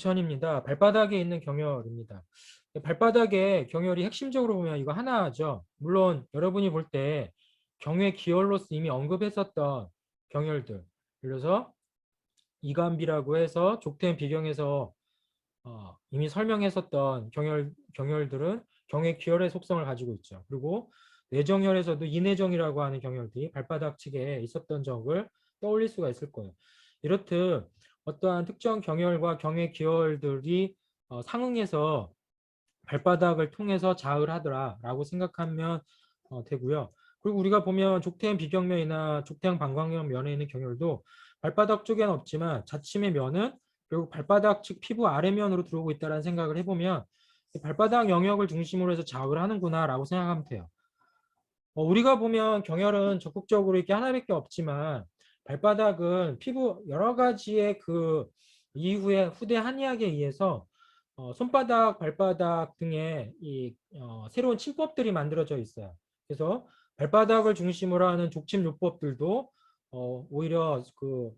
용천입니다. 발바닥에 있는 경혈입니다. 발바닥에 경혈이 핵심적으로 보면 이거 하나죠. 물론 여러분이 볼 때 경회 기혈로서 이미 언급했었던 경혈들. 그래서 이간비라고 해서 족퇴 비경에서 이미 설명했었던 경혈들은 경회 기혈의 속성을 가지고 있죠. 그리고 뇌정혈에서도 이내정이라고 하는 경혈들이 발바닥 측에 있었던 적을 떠올릴 수가 있을 거예요. 이렇듯 어떠한 특정 경혈과 경회 기혈들이 상응해서 발바닥을 통해서 자을 하더라라고 생각하면 되고요. 그리고 우리가 보면 족퇴 비경면이나 족퇴 방광염 면에 있는 경혈도 발바닥 쪽에는 없지만 자침의 면은 결국 발바닥 측 피부 아래면으로 들어오고 있다는 생각을 해보면 발바닥 영역을 중심으로 해서 자극을 하는구나라고 생각하면 돼요. 우리가 보면 경혈은 적극적으로 이렇게 하나밖에 없지만 발바닥은 피부 여러 가지의 그 이후에 후대 한의학에 의해서 손바닥, 발바닥 등의 새로운 침법들이 만들어져 있어요. 그래서 발바닥을 중심으로 하는 족침요법들도 오히려 그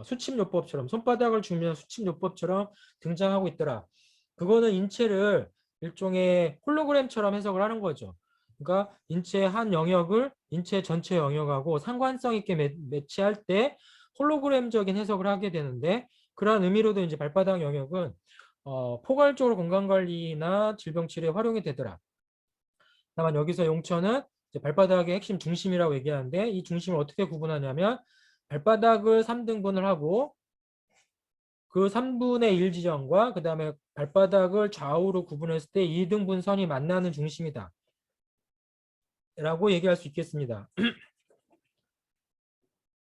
수침요법처럼 손바닥을 중심으로 수침요법처럼 등장하고 있더라. 그거는 인체를 일종의 홀로그램처럼 해석을 하는 거죠. 그러니까 인체의 한 영역을 인체 전체 영역하고 상관성 있게 매치할 때 홀로그램적인 해석을 하게 되는데 그러한 의미로도 이제 발바닥 영역은 포괄적으로 건강관리나 질병치료에 활용이 되더라. 다만 여기서 용천은 이제 발바닥의 핵심 중심이라고 얘기하는데 이 중심을 어떻게 구분하냐면 발바닥을 3등분을 하고 그 3분의 1 지점과 그 다음에 발바닥을 좌우로 구분했을 때 2등분 선이 만나는 중심이다. 라고 얘기할 수 있겠습니다.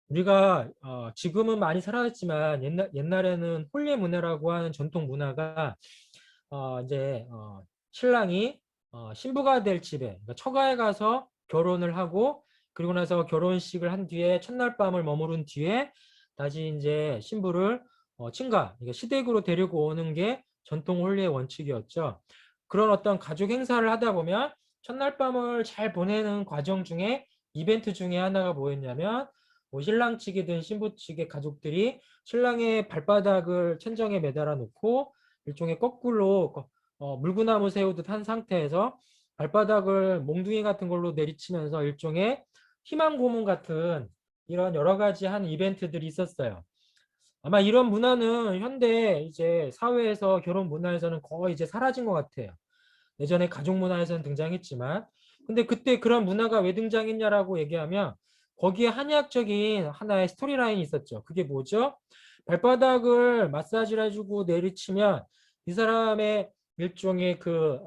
우리가 지금은 많이 사라졌지만 옛날에는 홀례 문화라고 하는 전통 문화가 이제 신랑이 신부가 될 집에 그러니까 처가에 가서 결혼을 하고 그리고 나서 결혼식을 한 뒤에 첫날 밤을 머무른 뒤에 다시 이제 신부를 친가 그러니까 시댁으로 데리고 오는 게 전통 홀례의 원칙이었죠. 그런 어떤 가족 행사를 하다 보면 첫날 밤을 잘 보내는 과정 중에 이벤트 중에 하나가 뭐였냐면 뭐 신랑 측이든 신부 측의 가족들이 신랑의 발바닥을 천정에 매달아 놓고 일종의 거꾸로 물구나무 세우듯 한 상태에서 발바닥을 몽둥이 같은 걸로 내리치면서 일종의 희망 고문 같은 이런 여러 가지 한 이벤트들이 있었어요. 아마 이런 문화는 현대 이제 사회에서 결혼 문화에서는 거의 이제 사라진 것 같아요. 예전에 가족 문화에서는 등장했지만 근데 그때 그런 문화가 왜 등장했냐라고 얘기하면 거기에 한의학적인 하나의 스토리라인이 있었죠. 그게 뭐죠? 발바닥을 마사지를 해주고 내리치면 이 사람의 일종의 그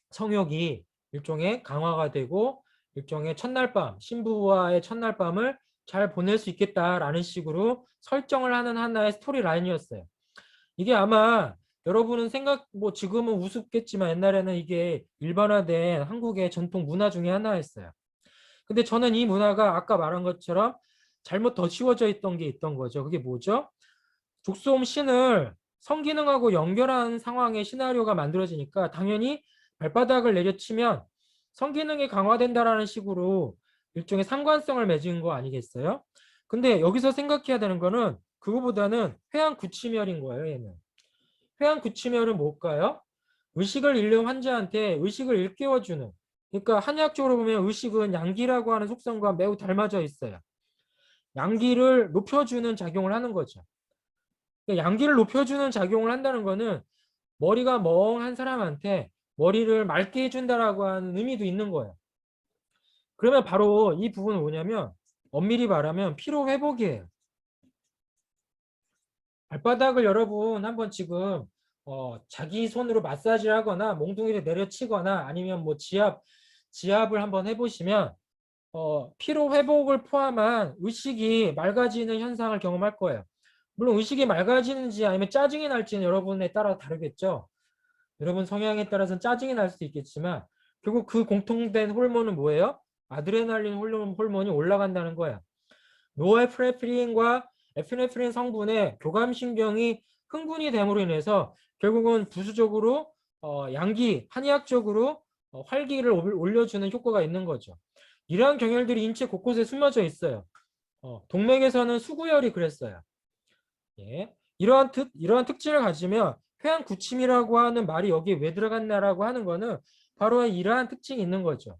성욕이 일종의 강화가 되고 일종의 첫날 밤, 신부와의 첫날 밤을 잘 보낼 수 있겠다라는 식으로 설정을 하는 하나의 스토리 라인이었어요. 이게 아마 여러분은 뭐 지금은 우습겠지만 옛날에는 이게 일반화된 한국의 전통 문화 중에 하나였어요. 근데 저는 이 문화가 아까 말한 것처럼 잘못 더 씌워져 있던 게 있던 거죠. 그게 뭐죠? 족소음 신을 성기능하고 연결한 상황의 시나리오가 만들어지니까 당연히 발바닥을 내려치면 성기능이 강화된다라는 식으로 일종의 상관성을 맺은 거 아니겠어요? 근데 여기서 생각해야 되는 거는 그거보다는 회항구치멸인 거예요, 얘는. 회항구치멸은 뭘까요? 의식을 잃는 환자한테 의식을 일깨워주는 그러니까 한의학적으로 보면 의식은 양기라고 하는 속성과 매우 닮아져 있어요. 양기를 높여주는 작용을 하는 거죠. 양기를 높여주는 작용을 한다는 거는 머리가 멍한 사람한테 머리를 맑게 해준다라고 하는 의미도 있는 거예요. 그러면 바로 이 부분은 뭐냐면 엄밀히 말하면 피로 회복이에요. 발바닥을 여러분 한번 지금 자기 손으로 마사지를 하거나 몽둥이를 내려치거나 아니면 뭐 지압을 한번 해보시면 피로 회복을 포함한 의식이 맑아지는 현상을 경험할 거예요. 물론 의식이 맑아지는지 아니면 짜증이 날지는 여러분에 따라 다르겠죠. 여러분 성향에 따라서는 짜증이 날 수도 있겠지만 결국 그 공통된 호르몬은 뭐예요? 아드레날린 호르몬이 올라간다는 거야. 노에프네프린과 에피네프린 성분의 교감신경이 흥분이 됨으로 인해서 결국은 부수적으로 양기, 한의학적으로 활기를 올려주는 효과가 있는 거죠. 이러한 경혈들이 인체 곳곳에 숨어져 있어요. 동맥에서는 수구열이 그랬어요. 예. 이러한 특징을 가지면 회한 구침이라고 하는 말이 여기에 왜 들어갔나라고 하는 거는 바로 이러한 특징이 있는 거죠.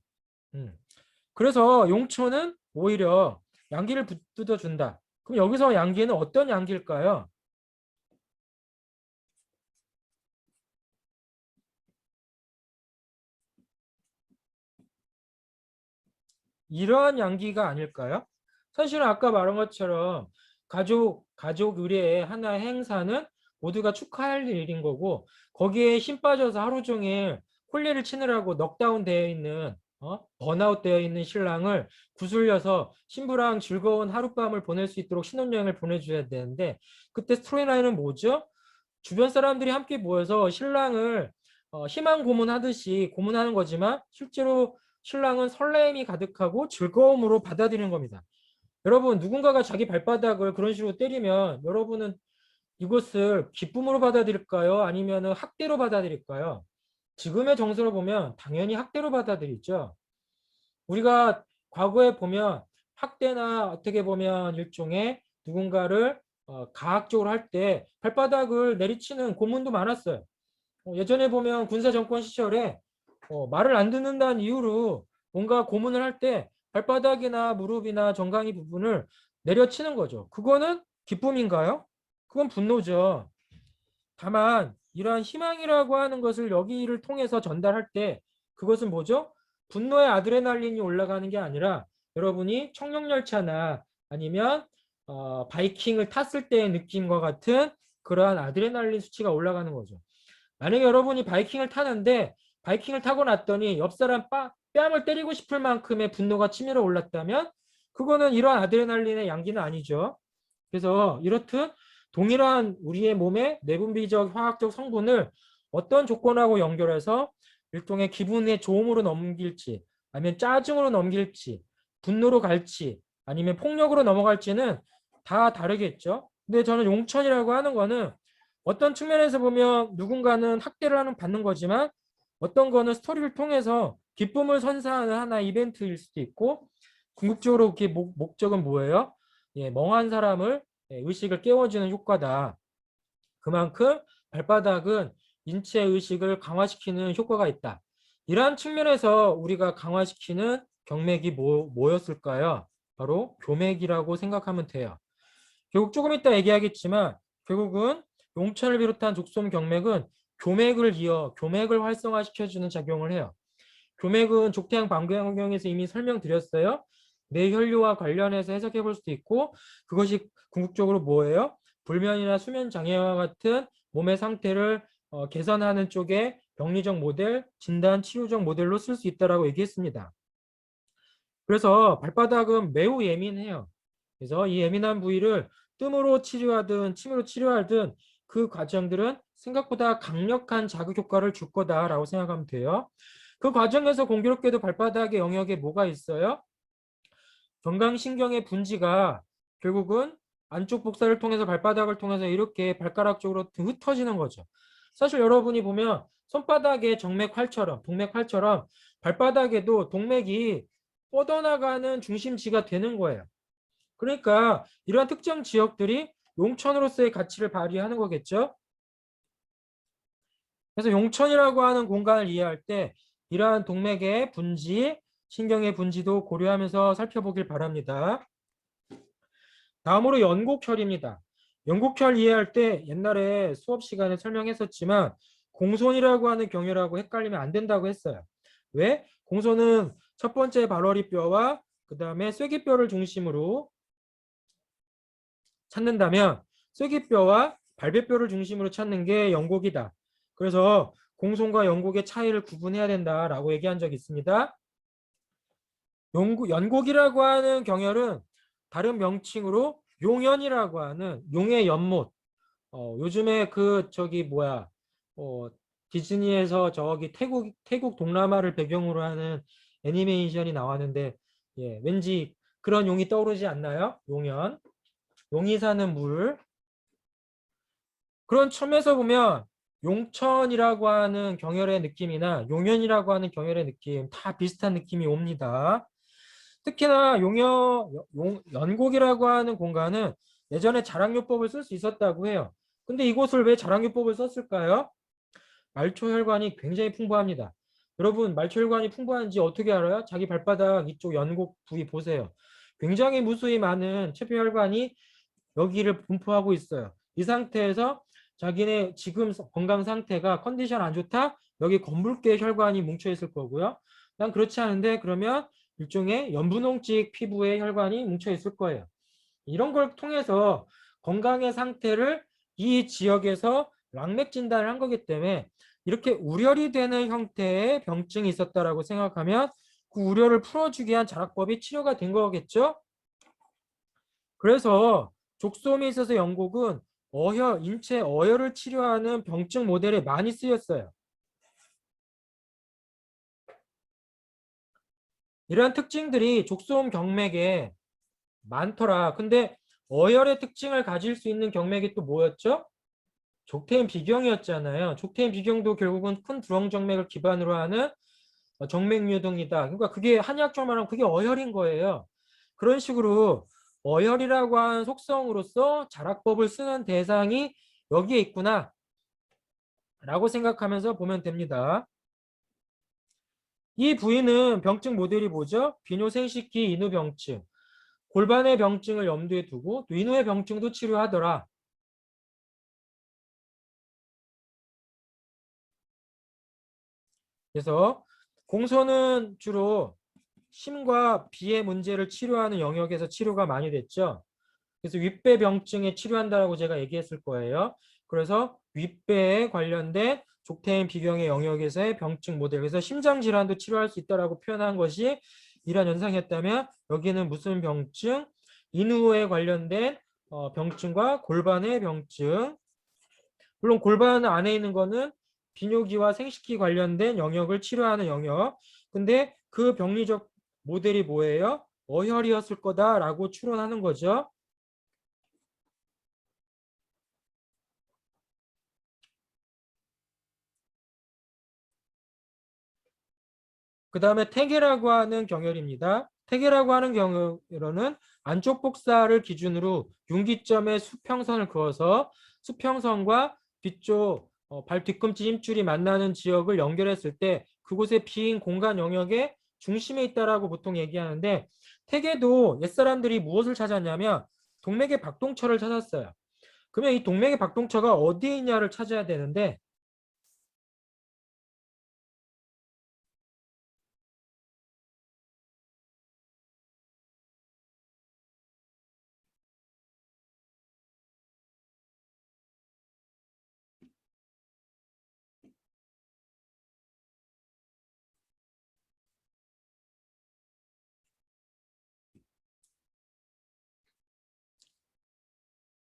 그래서 용천은 오히려 양기를 붙들어 준다. 그럼 여기서 양기는 어떤 양기일까요? 이러한 양기가 아닐까요? 사실은 아까 말한 것처럼 가족 의례의 하나의 행사는 모두가 축하할 일인 거고 거기에 힘 빠져서 하루 종일 홀리를 치느라고 넉다운 되어 있는 번아웃 되어 있는 신랑을 구슬려서 신부랑 즐거운 하룻밤을 보낼 수 있도록 신혼여행을 보내줘야 되는데 그때 스토리라인은 뭐죠? 주변 사람들이 함께 모여서 신랑을 희망 고문하듯이 고문하는 거지만 실제로 신랑은 설레임이 가득하고 즐거움으로 받아들이는 겁니다. 여러분 누군가가 자기 발바닥을 그런 식으로 때리면 여러분은 이것을 기쁨으로 받아들일까요? 아니면 학대로 받아들일까요? 지금의 정서로 보면 당연히 학대로 받아들이죠. 우리가 과거에 보면 학대나 어떻게 보면 일종의 누군가를 가학적으로 할 때 발바닥을 내리치는 고문도 많았어요. 예전에 보면 군사 정권 시절에 말을 안 듣는다는 이유로 뭔가 고문을 할 때 발바닥이나 무릎이나 정강이 부분을 내려치는 거죠. 그거는 기쁨인가요? 그건 분노죠. 다만 이러한 희망이라고 하는 것을 여기를 통해서 전달할 때 그것은 뭐죠? 분노의 아드레날린이 올라가는 게 아니라 여러분이 청룡열차나 아니면 바이킹을 탔을 때의 느낌과 같은 그러한 아드레날린 수치가 올라가는 거죠. 만약에 여러분이 바이킹을 타는데 바이킹을 타고 났더니 옆 사람 뺨을 때리고 싶을 만큼의 분노가 치밀어 올랐다면 그거는 이러한 아드레날린의 양기는 아니죠. 그래서 이렇듯 동일한 우리의 몸의 내분비적 화학적 성분을 어떤 조건하고 연결해서 일종의 기분의 좋음으로 넘길지 아니면 짜증으로 넘길지 분노로 갈지 아니면 폭력으로 넘어갈지는 다 다르겠죠. 근데 저는 용천이라고 하는 거는 어떤 측면에서 보면 누군가는 학대를 받는 거지만 어떤 거는 스토리를 통해서 기쁨을 선사하는 하나의 이벤트일 수도 있고 궁극적으로 그 목적은 뭐예요? 예, 멍한 사람을 의식을 깨워주는 효과다. 그만큼 발바닥은 인체 의식을 강화시키는 효과가 있다. 이러한 측면에서 우리가 강화시키는 경맥이 뭐였을까요? 바로 교맥이라고 생각하면 돼요. 결국 조금 이따 얘기하겠지만 결국은 용천을 비롯한 족솜 경맥은 교맥을 이어 교맥을 활성화시켜주는 작용을 해요. 교맥은 족태양 방광경에서 이미 설명드렸어요. 뇌혈류와 관련해서 해석해 볼 수도 있고 그것이 궁극적으로 뭐예요? 불면이나 수면 장애와 같은 몸의 상태를 개선하는 쪽에 병리적 모델, 진단, 치료적 모델로 쓸 수 있다고 얘기했습니다. 그래서 발바닥은 매우 예민해요. 그래서 이 예민한 부위를 뜸으로 치료하든 침으로 치료하든 그 과정들은 생각보다 강력한 자극 효과를 줄 거다라고 생각하면 돼요. 그 과정에서 공교롭게도 발바닥의 영역에 뭐가 있어요? 경강신경의 분지가 결국은 안쪽 복사를 통해서 발바닥을 통해서 이렇게 발가락 쪽으로 흩어지는 거죠. 사실 여러분이 보면 손바닥의 정맥활처럼 동맥활처럼 발바닥에도 동맥이 뻗어나가는 중심지가 되는 거예요. 그러니까 이러한 특정 지역들이 용천으로서의 가치를 발휘하는 거겠죠. 그래서 용천이라고 하는 공간을 이해할 때 이러한 동맥의 분지, 신경의 분지도 고려하면서 살펴보길 바랍니다. 다음으로 연곡혈입니다. 연곡혈 이해할 때 옛날에 수업 시간에 설명했었지만 공손이라고 하는 경혈하고 헷갈리면 안 된다고 했어요. 왜? 공손은 첫 번째 발허리뼈와 그 다음에 쐐기뼈를 중심으로 찾는다면 쐐기뼈와 발배뼈를 중심으로 찾는 게 연곡이다. 그래서 공손과 연곡의 차이를 구분해야 된다라고 얘기한 적이 있습니다. 연곡이라고 하는 경혈은 다른 명칭으로 용연이라고 하는 용의 연못. 요즘에 그 저기 뭐야 디즈니에서 저기 태국 동남아를 배경으로 하는 애니메이션이 나왔는데 예, 왠지 그런 용이 떠오르지 않나요? 용연. 용이 사는 물. 그런 점에서 보면 용천이라고 하는 경혈의 느낌이나 용연이라고 하는 경혈의 느낌 다 비슷한 느낌이 옵니다. 특히나 연곡이라고 하는 공간은 예전에 자락요법을 쓸 수 있었다고 해요. 근데 이곳을 왜 자랑요법을 썼을까요? 말초혈관이 굉장히 풍부합니다. 여러분 말초혈관이 풍부한지 어떻게 알아요? 자기 발바닥 이쪽 연골 부위 보세요. 굉장히 무수히 많은 체표혈관이 여기를 분포하고 있어요. 이 상태에서 자기네 지금 건강 상태가 컨디션 안 좋다? 여기 검붉게 혈관이 뭉쳐 있을 거고요. 난 그렇지 않은데 그러면 일종의 연분홍직 피부에 혈관이 뭉쳐 있을 거예요. 이런 걸 통해서 건강의 상태를 이 지역에서 락맥 진단을 한 거기 때문에 이렇게 우려리 되는 형태의 병증이 있었다라고 생각하면 그 우려를 풀어주기 위한 자락법이 치료가 된 거겠죠? 그래서 족소음에 있어서 영국은 인체 어혈을 치료하는 병증 모델에 많이 쓰였어요. 이러한 특징들이 족소음 경맥에 많더라. 근데 어혈의 특징을 가질 수 있는 경맥이 또 뭐였죠? 족태인 비경이었잖아요. 족태인 비경도 결국은 큰 두렁정맥을 기반으로 하는 정맥류등이다. 그러니까 그게 한의학적으로 말하면 그게 어혈인 거예요. 그런 식으로 어혈이라고 하는 속성으로서 자락법을 쓰는 대상이 여기에 있구나 라고 생각하면서 보면 됩니다. 이 부위는 병증 모델이 뭐죠? 비뇨생식기 인후병증. 골반의 병증을 염두에 두고 또 인후의 병증도 치료하더라. 그래서 공소는 주로 심과 비의 문제를 치료하는 영역에서 치료가 많이 됐죠. 그래서 윗배 병증에 치료한다라고 제가 얘기했을 거예요. 그래서 윗배에 관련된 족태인 비경의 영역에서의 병증 모델. 그래서 심장 질환도 치료할 수 있다라고 표현한 것이 이러한 현상이었다면 여기는 무슨 병증? 인후에 관련된 병증과 골반의 병증. 물론 골반 안에 있는 거는 비뇨기와 생식기 관련된 영역을 치료하는 영역. 근데 그 병리적 모델이 뭐예요? 어혈이었을 거다라고 추론하는 거죠. 그 다음에 태계라고 하는 경혈입니다. 태계라고 하는 경혈은 안쪽 복사를 기준으로 윤기점의 수평선을 그어서 수평선과 뒤쪽 발 뒤꿈치 힘줄이 만나는 지역을 연결했을 때 그곳에 빈 공간 영역의 중심에 있다라고 보통 얘기하는데 태계도 옛사람들이 무엇을 찾았냐면 동맥의 박동처를 찾았어요. 그러면 이 동맥의 박동처가 어디에 있냐를 찾아야 되는데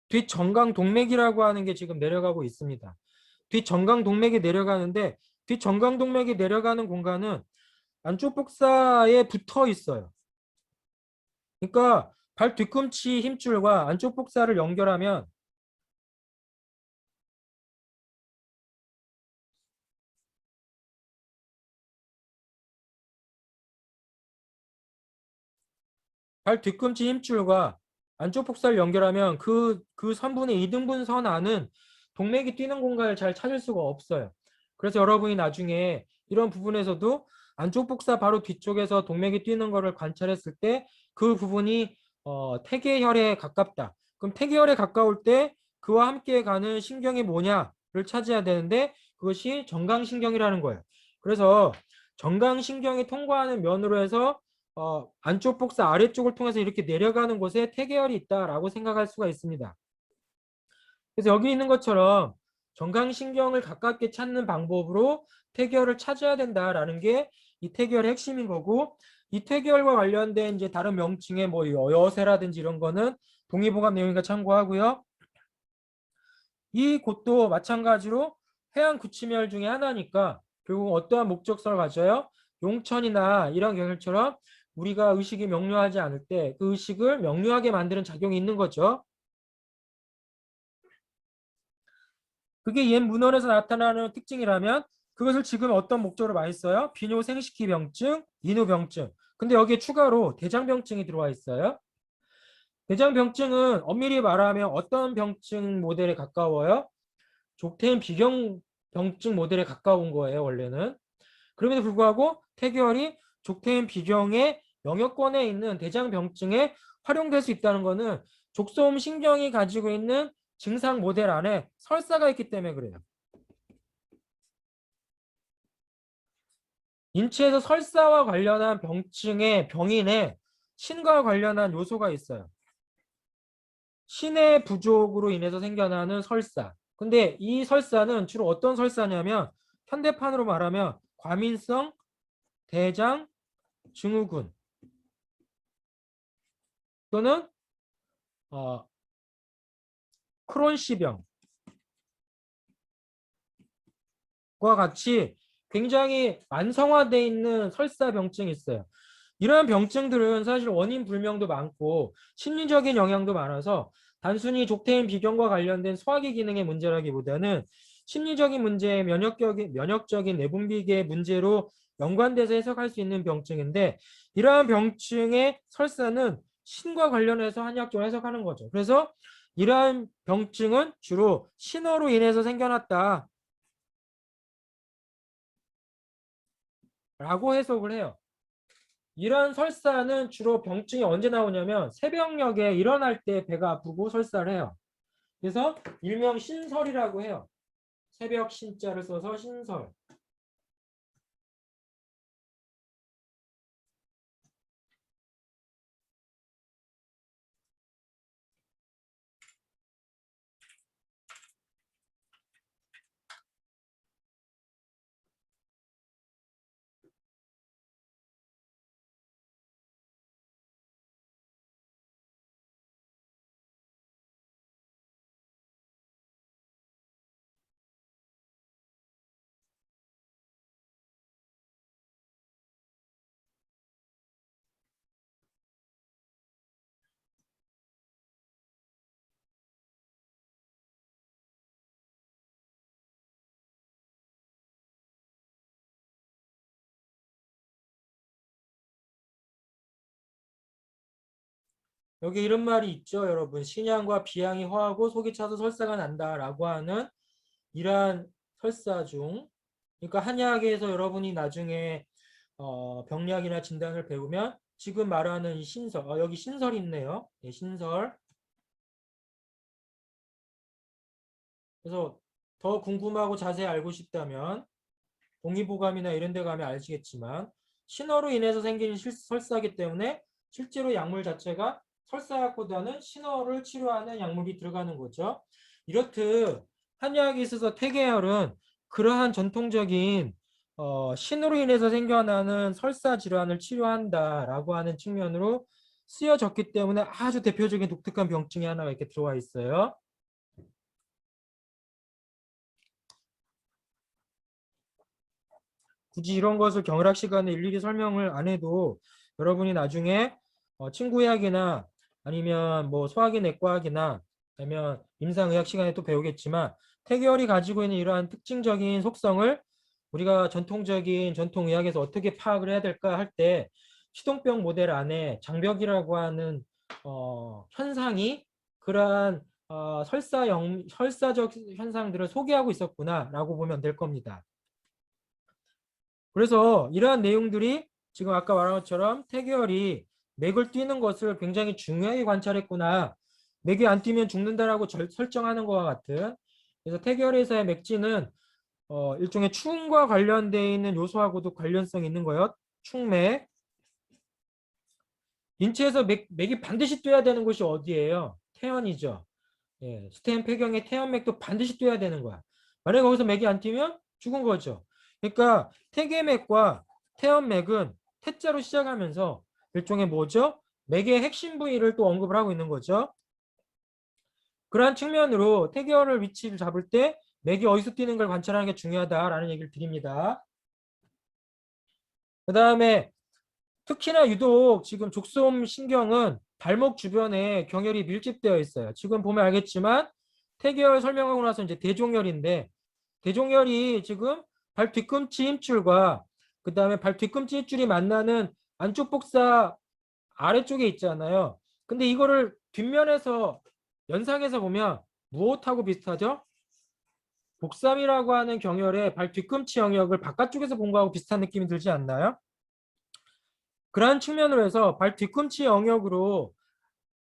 뒷정강 동맥이라고 하는 게 지금 내려가고 있습니다. 뒷정강 동맥이 내려가는데 뒷정강 동맥이 내려가는 공간은 안쪽 복사에 붙어 있어요. 그러니까 발 뒤꿈치 힘줄과 안쪽 복사를 연결하면 발 뒤꿈치 힘줄과 안쪽 복사를 연결하면 그 선분의 이등분 선 안은 동맥이 뛰는 공간을 잘 찾을 수가 없어요. 그래서 여러분이 나중에 이런 부분에서도 안쪽 복사 바로 뒤쪽에서 동맥이 뛰는 것을 관찰했을 때 그 부분이 태계혈에 가깝다. 그럼 태계혈에 가까울 때 그와 함께 가는 신경이 뭐냐를 찾아야 되는데 그것이 정강신경이라는 거예요. 그래서 정강신경이 통과하는 면으로 해서 안쪽 복사 아래쪽을 통해서 이렇게 내려가는 곳에 태계열이 있다라고 생각할 수가 있습니다. 그래서 여기 있는 것처럼 정강신경을 가깝게 찾는 방법으로 태계열을 찾아야 된다라는 게 이 태계열의 핵심인 거고 이 태계열과 관련된 이제 다른 명칭의 뭐 여세라든지 이런 거는 동의보감 내용이니까 참고하고요. 이 곳도 마찬가지로 해양 구치멸 중에 하나니까 결국 어떠한 목적성을 가져요? 용천이나 이런 경혈처럼 우리가 의식이 명료하지 않을 때 그 의식을 명료하게 만드는 작용이 있는 거죠. 그게 옛 문헌에서 나타나는 특징이라면 그것을 지금 어떤 목적으로 많이 써요? 비뇨생식기병증, 인후병증. 근데 여기에 추가로 대장병증이 들어와 있어요. 대장병증은 엄밀히 말하면 어떤 병증 모델에 가까워요? 족태인 비경 병증 모델에 가까운 거예요, 원래는. 그럼에도 불구하고 태교열이 족태인 비경의 영역권에 있는 대장병증에 활용될 수 있다는 것은 족소음 신경이 가지고 있는 증상 모델 안에 설사가 있기 때문에 그래요. 인체에서 설사와 관련한 병증의 병인에 신과 관련한 요소가 있어요. 신의 부족으로 인해서 생겨나는 설사. 근데 이 설사는 주로 어떤 설사냐면 현대판으로 말하면 과민성 대장 증후군 또는 크론시병과 같이 굉장히 만성화되어 있는 설사병증이 있어요. 이러한 병증들은 사실 원인 불명도 많고 심리적인 영향도 많아서 단순히 족태인 비경과 관련된 소화기 기능의 문제라기보다는 심리적인 문제, 면역적인 내분비계 문제로 연관돼서 해석할 수 있는 병증인데 이러한 병증의 설사는 신과 관련해서 한의학적으로 해석하는 거죠. 그래서 이러한 병증은 주로 신호로 인해서 생겨났다 라고 해석을 해요. 이런 설사는 주로 병증이 언제 나오냐면 새벽녘에 일어날 때 배가 아프고 설사를 해요. 그래서 일명 신설이라고 해요. 새벽 신자를 써서 신설. 여기 이런 말이 있죠, 여러분. 신양과 비양이 허하고 속이 차서 설사가 난다라고 하는 이러한 설사 중, 그러니까 한의학에서 여러분이 나중에 병리학이나 진단을 배우면 지금 말하는 이 신설, 여기 신설이 있네요. 네, 신설. 그래서 더 궁금하고 자세히 알고 싶다면 동의보감이나 이런 데 가면 아시겠지만 신호로 인해서 생긴 설사이기 때문에 실제로 약물 자체가 설사약보다는 신호를 치료하는 약물이 들어가는 거죠. 이렇듯 한의학에 있어서 태계열은 그러한 전통적인 신호로 인해서 생겨나는 설사 질환을 치료한다라고 하는 측면으로 쓰여졌기 때문에 아주 대표적인 독특한 병증이 하나가 이렇게 들어와 있어요. 굳이 이런 것을 경혈학 시간에 일일이 설명을 안 해도 여러분이 나중에 친구의학이나 아니면 뭐 소화기 내과학이나 아니면 임상의학 시간에 또 배우겠지만 태계열이 가지고 있는 이러한 특징적인 속성을 우리가 전통적인 전통의학에서 어떻게 파악을 해야 될까 할 때 시동병 모델 안에 장벽이라고 하는 현상이 그러한 설사적 현상들을 소개하고 있었구나라고 보면 될 겁니다. 그래서 이러한 내용들이 지금 아까 말한 것처럼 태계열이 맥을 뛰는 것을 굉장히 중요하게 관찰했구나. 맥이 안 뛰면 죽는다라고 설정하는 것과 같은. 그래서 태계열에서의 맥진은 일종의 충과 관련되어 있는 요소하고도 관련성이 있는 거예요. 충맥. 인체에서 맥이 반드시 뛰어야 되는 곳이 어디예요? 태연이죠. 예, 스테인 폐경의 태연맥도 반드시 뛰어야 되는 거야. 만약에 거기서 맥이 안 뛰면 죽은 거죠. 그러니까 태계맥과 태연맥은 태자로 시작하면서 일종의 뭐죠? 맥의 핵심 부위를 또 언급을 하고 있는 거죠. 그러한 측면으로 태계열을 위치를 잡을 때 맥이 어디서 뛰는 걸 관찰하는 게 중요하다라는 얘기를 드립니다. 그 다음에 특히나 유독 지금 족소음 신경은 발목 주변에 경혈이 밀집되어 있어요. 지금 보면 알겠지만 태계열 설명하고 나서 이제 대종혈인데 대종혈이 지금 발 뒤꿈치 힘줄과 그 다음에 발 뒤꿈치 힘줄이 만나는 안쪽 복사 아래쪽에 있잖아요. 근데 이거를 뒷면에서 연상해서 보면 무엇하고 비슷하죠? 복삼이라고 하는 경혈의 발 뒤꿈치 영역을 바깥쪽에서 본 거하고 비슷한 느낌이 들지 않나요? 그러한 측면으로 해서 발 뒤꿈치 영역으로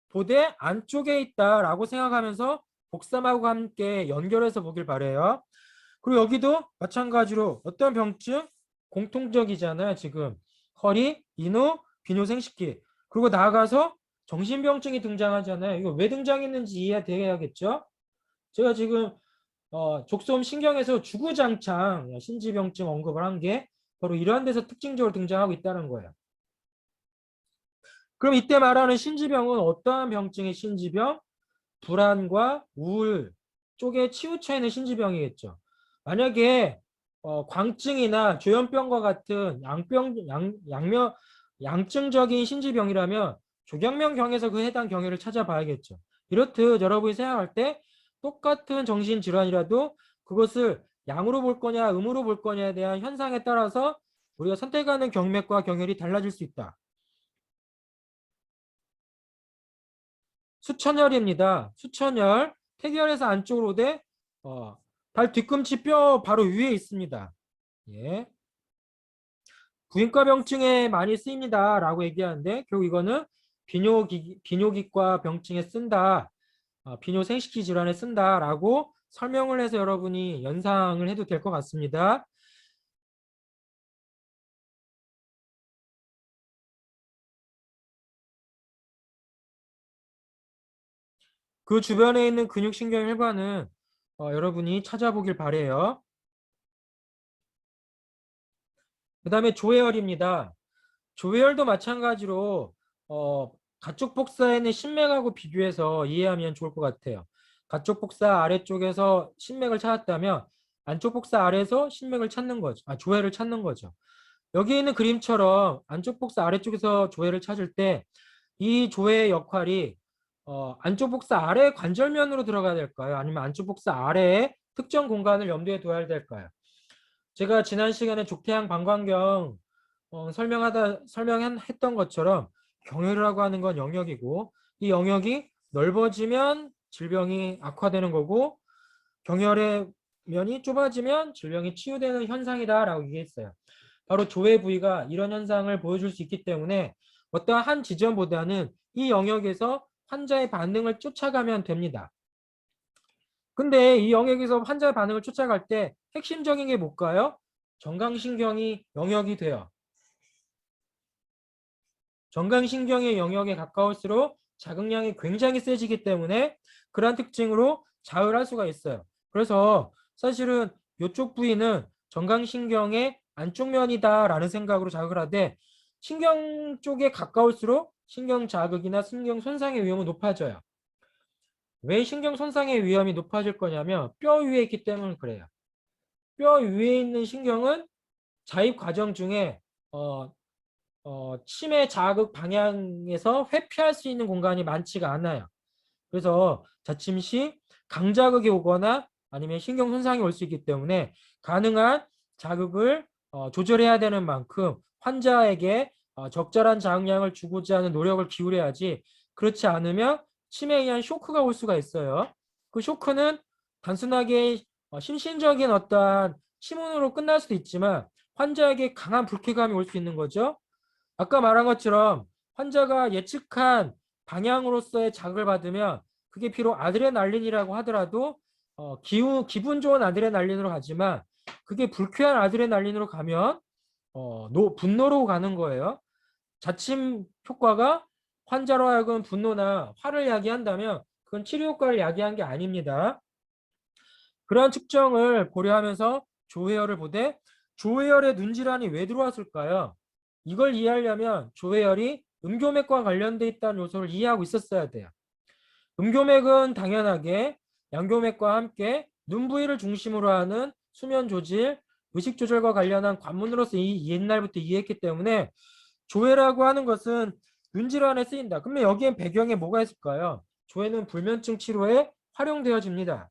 보되 안쪽에 있다라고 생각하면서 복삼하고 함께 연결해서 보길 바래요. 그리고 여기도 마찬가지로 어떤 병증? 공통적이잖아요. 지금 허리, 인후, 비뇨 생식기. 그리고 나아가서 정신병증이 등장하잖아요. 이거 왜 등장했는지 이해돼야겠죠? 제가 지금 족소음 신경에서 주구장창 신지병증 언급을 한 게 바로 이러한 데서 특징적으로 등장하고 있다는 거예요. 그럼 이때 말하는 신지병은 어떠한 병증의 신지병? 불안과 우울 쪽에 치우쳐 있는 신지병이겠죠. 만약에 광증이나 조현병과 같은 양증적인 신지병이라면 조경명경에서 그 해당 경위를 찾아봐야겠죠. 이렇듯 여러분이 생각할 때 똑같은 정신질환이라도 그것을 양으로 볼 거냐 음으로 볼 거냐에 대한 현상에 따라서 우리가 선택하는 경맥과 경혈이 달라질 수 있다. 수천열입니다. 수천열, 태결에서 안쪽으로 오되 발 뒤꿈치 뼈 바로 위에 있습니다. 예. 부인과 병증에 많이 쓰입니다. 라고 얘기하는데 결국 이거는 비뇨기과 병증에 쓴다. 비뇨 생식기 질환에 쓴다. 라고 설명을 해서 여러분이 연상을 해도 될 것 같습니다. 그 주변에 있는 근육신경 혈관은 여러분이 찾아보길 바래요. 그 다음에 조회열입니다. 조회열도 마찬가지로 가쪽 복사에 있는 신맥하고 비교해서 이해하면 좋을 것 같아요. 가쪽 복사 아래쪽에서 신맥을 찾았다면 안쪽 복사 아래에서 신맥을 찾는 거죠. 조회를 찾는 거죠. 여기 있는 그림처럼 안쪽 복사 아래쪽에서 조회를 찾을 때 이 조회의 역할이 안쪽 복사 아래 관절면으로 들어가야 될까요? 아니면 안쪽 복사 아래에 특정 공간을 염두에 둬야 될까요? 제가 지난 시간에 족태양 방광경 설명했던 것처럼 경혈이라고 하는 건 영역이고 이 영역이 넓어지면 질병이 악화되는 거고 경혈의 면이 좁아지면 질병이 치유되는 현상이다라고 얘기했어요. 바로 조회 부위가 이런 현상을 보여줄 수 있기 때문에 어떠한 한 지점보다는 이 영역에서 환자의 반응을 쫓아가면 됩니다. 근데 이 영역에서 환자의 반응을 쫓아갈 때 핵심적인 게 뭘까요? 정강신경이 영역이 돼요. 정강신경의 영역에 가까울수록 자극량이 굉장히 세지기 때문에 그러한 특징으로 자극을 할 수가 있어요. 그래서 사실은 이쪽 부위는 정강신경의 안쪽 면이다라는 생각으로 자극을 하되 신경 쪽에 가까울수록 신경 자극이나 신경 손상의 위험은 높아져요. 왜 신경 손상의 위험이 높아질 거냐면 뼈 위에 있기 때문에 그래요. 뼈 위에 있는 신경은 자입 과정 중에 치매 자극 방향에서 회피할 수 있는 공간이 많지가 않아요. 그래서 자침 시 강자극이 오거나 아니면 신경 손상이 올 수 있기 때문에 가능한 자극을 조절해야 되는 만큼 환자에게 적절한 자극량을 주고자 하는 노력을 기울여야지 그렇지 않으면 치매에 의한 쇼크가 올 수가 있어요. 그 쇼크는 단순하게 심신적인 어떠한 침훈으로 끝날 수도 있지만 환자에게 강한 불쾌감이 올 수 있는 거죠. 아까 말한 것처럼 환자가 예측한 방향으로서의 자극을 받으면 그게 비록 아드레날린이라고 하더라도 기분 좋은 아드레날린으로 가지만 그게 불쾌한 아드레날린으로 가면 분노로 가는 거예요. 자침 효과가 환자로 하여금 분노나 화를 야기한다면 그건 치료 효과를 야기한 게 아닙니다. 그러한 측정을 고려하면서 조회열을 보되 조회열의 눈질환이 왜 들어왔을까요? 이걸 이해하려면 조회열이 음교맥과 관련돼 있다는 요소를 이해하고 있었어야 돼요. 음교맥은 당연하게 양교맥과 함께 눈 부위를 중심으로 하는 수면 조질, 의식 조절과 관련한 관문으로서 옛날부터 이해했기 때문에 조회라고 하는 것은 눈질환에 쓰인다. 그러면 여기엔 배경에 뭐가 있을까요? 조회는 불면증 치료에 활용되어집니다.